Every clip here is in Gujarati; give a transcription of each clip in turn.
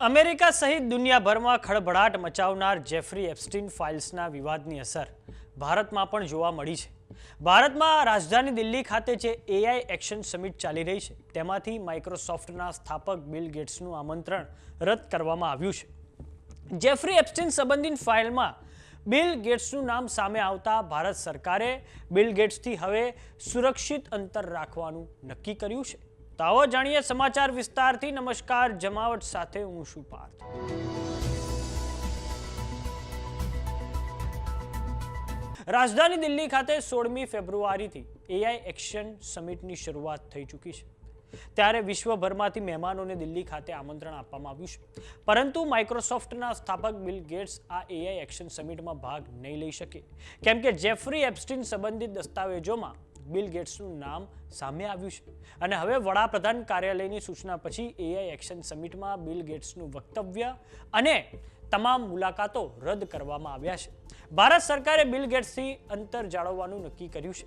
અમેરિકા સહિત દુનિયાભરમાં ખળભળાટ મચાવનાર જેફરી એપ્સ્ટીન ફાઇલ્સના વિવાદની અસર ભારતમાં પણ જોવા મળી છે. ભારતમાં રાજધાની દિલ્હી ખાતે જે એઆઈ એક્શન સમિટ ચાલી રહી છે તેમાંથી માઇક્રોસોફ્ટના સ્થાપક બિલ ગેટ્સનું આમંત્રણ રદ કરવામાં આવ્યું છે. જેફરી એપ્સ્ટીન સંબંધિત ફાઇલમાં બિલ ગેટ્સનું નામ સામે આવતા ભારત સરકારે બિલ ગેટ્સથી હવે સુરક્ષિત અંતર રાખવાનું નક્કી કર્યું છે. તો આવો જાણીએ સમાચાર વિસ્તારથી. નમસ્કાર, જમાવટ સાથે હું છું પાર્થ. રાજધાની દિલ્હી ખાતે 16મી ફેબ્રુઆરીથી એઆઈ એક્શન સમિટની શરૂઆત થઈ ચૂકી છે. ત્યારે વિશ્વભરમાંથી મહેમાનોને દિલ્હી ખાતે આમંત્રણ આપવામાં આવ્યું છે. પરંતુ માઇક્રોસોફ્ટના સ્થાપક બિલ ગેટ્સ આ એઆઈ એક્શન સમિટમાં ભાગ નહીં લઈ શકે, કેમ કે જેફરી એપ્સ્ટીન સંબંધિત દસ્તાવેજોમાં બિલ ગેટ્સનું નામ સામે આવ્યું છે. અને હવે વડાપ્રધાન કાર્યાલયની સૂચના પછી એઆઈ એક્શન સમિટમાં બિલ ગેટ્સનું વક્તવ્ય અને તમામ મુલાકાતો રદ કરવામાં આવ્યા છે. ભારત સરકારે બિલ ગેટ્સથી અંતર જાળવવાનું નક્કી કર્યું છે.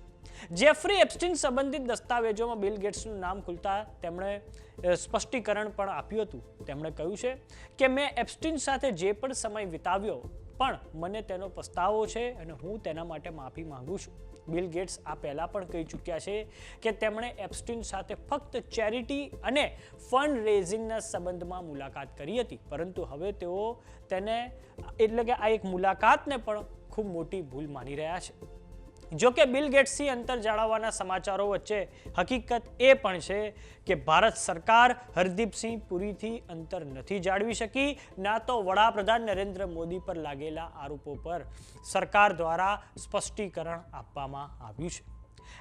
જેફરી એપ્સ્ટીન સંબંધિત દસ્તાવેજોમાં બિલ ગેટ્સનું નામ ખુલતા તેમણે સ્પષ્ટીકરણ પણ આપ્યું હતું. તેમણે કહ્યું છે કે મેં એપ્સ્ટીન સાથે જે પણ સમય વિતાવ્યો પણ મને તેનો પસ્તાવો છે અને હું તેના માટે માફી માંગુ છું. બિલ ગેટ્સ આ પહેલા પણ કહી ચૂક્યા છે કે તેમણે એપ્સ્ટીન સાથે ફક્ત ચેરિટી અને ફંડ રેઝિંગના સંબંધમાં મુલાકાત કરી હતી, પરંતુ હવે તેઓ તેને એટલે કે આ એક મુલાકાતને પણ ખૂબ મોટી ભૂલ માની રહ્યા છે. જો કે બિલ ગેટ્સથી અંતર જાળવવાના સમાચારો વચ્ચે હકીકત એ પણ છે કે ભારત સરકાર હરદીપસિંહ પુરીથી અંતર નથી જાળવી શકી, ના તો વડાપ્રધાન નરેન્દ્ર મોદી પર લાગેલા આરોપો પર સરકાર દ્વારા સ્પષ્ટીકરણ આપવામાં આવ્યું છે.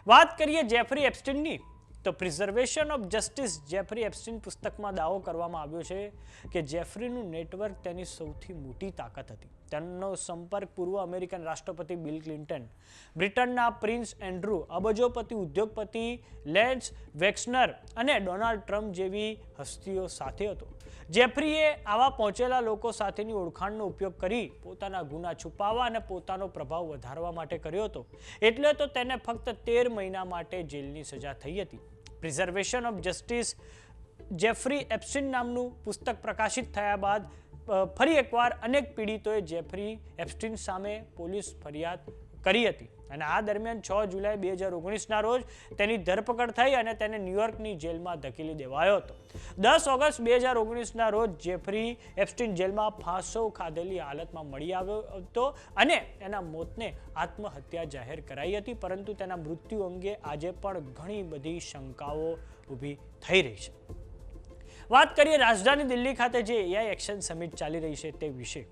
વાત કરીએ જેફરી એપ્સ્ટીનની, તો preservation of justice Jeffrey Epstein પુસ્તકમાં દાવો કરવામાં આવ્યો છે કે જેફરીનું નેટવર્ક તેની સૌથી મોટી તાકાત હતી. તેનો સંપર્ક પૂર્વ અમેરિકન રાષ્ટ્રપતિ બિલ ક્લિન્ટન, બ્રિટનના પ્રિન્સ એન્ડ્રુ, અબજોપતિ ઉદ્યોગપતિ લેન્સ વેક્સનર અને ડોનાલ્ડ ટ્રમ્પ જેવી હસ્તીઓ સાથે હતો. જેફરીએ આવા પહોંચેલા લોકો સાથેની ઓળખાણનો ઉપયોગ કરી પોતાના ગુના છુપાવવા અને પોતાનો પ્રભાવ વધારવા માટે કર્યો હતો. એટલે તો તેને ફક્ત 13 મહિના માટે જેલની સજા થઈ હતી. Preservation of justice Jeffrey Epstein નામનું પુસ્તક પ્રકાશિત થયા બાદ ફરી એકવાર અનેક પીડિતોએ જેફરી એપ્સ્ટીન સામે પોલીસ ફરિયાદ કરી હતી. અને આ દરમિયાન 6 જુલાઈ 2019ના રોજ તેની ધરપકડ થઈ અને તેને ન્યુયોર્કની જેલમાં ધકેલી દેવાયો હતો. 10 ઓગસ્ટ 2019ના રોજ જેફરી એપ્સ્ટીન જેલમાં ફાંસો ખાધેલી હાલતમાં મળી આવ્યો હતો અને એના મોતને આત્મહત્યા જાહેર કરાઈ હતી. પરંતુ તેના મૃત્યુ અંગે આજે પણ ઘણી બધી શંકાઓ ઊભી થઈ રહી છે. વાત કરીએ રાજધાની દિલ્હી ખાતે જે એઆઈ એક્શન સમિટ ચાલી રહી છે તે વિશે,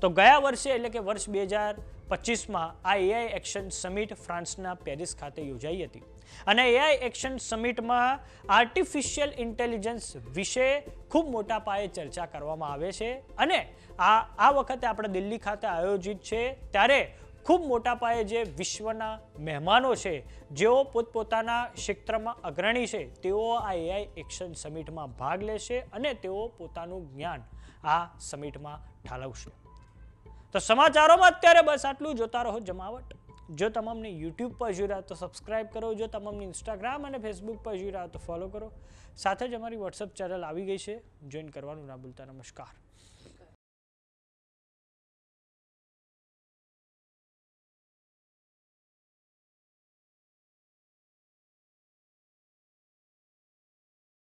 તો ગયા વર્ષે એટલે કે વર્ષ 2025માં આ એઆઈ એક્શન સમિટ ફ્રાન્સના પેરિસ ખાતે યોજાઈ હતી. અને એઆઈ એક્શન સમિટમાં આર્ટિફિશિયલ ઇન્ટેલિજન્સ વિશે ખૂબ મોટા પાયે ચર્ચા કરવામાં આવે છે. અને આ વખતે આપણે દિલ્હી ખાતે આયોજિત છે ત્યારે ખૂબ મોટા પાયે જે વિશ્વના મહેમાનો છે, જેઓ પોતપોતાના ક્ષેત્રમાં અગ્રણી છે, તેઓ આ એઆઈ એક્શન સમિટમાં ભાગ લેશે અને તેઓ પોતાનું જ્ઞાન આ સમિટમાં ઠાલવશે. તો સમાચારોમાં અત્યારે બસ આટલું. જોતા રહો જમાવટ. જો તમામને યુટ્યુબ પર જોઈ રહ્યા તો સબસ્ક્રાઇબ કરો. જો તમામને ઇન્સ્ટાગ્રામ અને ફેસબુક પર જોઈ રહ્યા તો ફોલો કરો. સાથે જ અમારી વોટ્સઅપ ચેનલ આવી ગઈ છે, જોઈન કરવાનું ના ભૂલતા. નમસ્કાર.